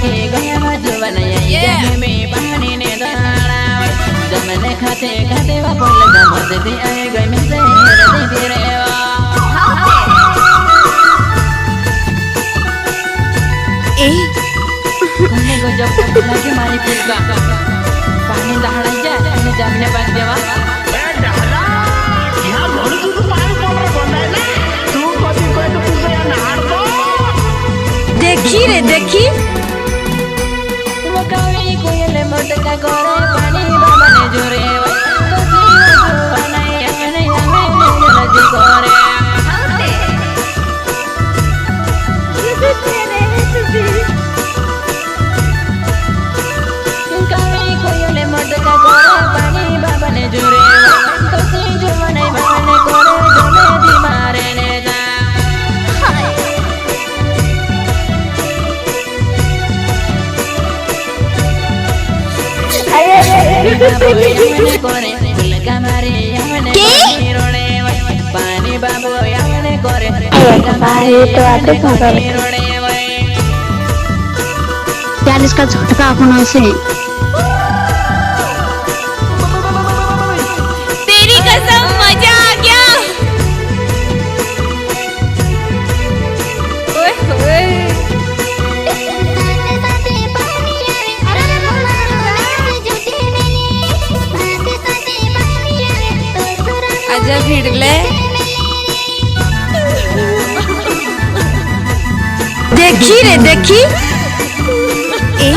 के गया जुवनया ये में पानी ने दाड़ा जमने खाते खाते वा बोल दमत दी आए गई में से रे दे रे ए कोने को जब लगे मारी पुलका पानी दहाड़ा जा ने जमने बाग देवा ए डहला या घर तू पानी कमरे बंदा ना तू कभी कोई तो पूछे या नहार तो देखी रे देखी वो कवि कोयल मोटका करे पानी बाबा ने जोरे तो जुवना यने यमे लजी करे कवि कोयल मोटका करे पानी बाबा ने जोरे तो जुवना बाबा ने करे जमे दी मारे ने जा पानी बाबू यमने करे तो आते यार इसका झटका अपना से तेरी कसम मजा आ गया ओए ओए आजा भिड़ले देखी रे देखी ए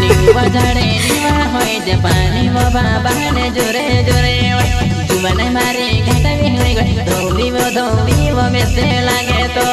निवा झाड़े निवा होए जापानी वो बाबा ने जोरे जोरे जुमने मारे घाटा भी होए गई धोबी वो में से लागे तो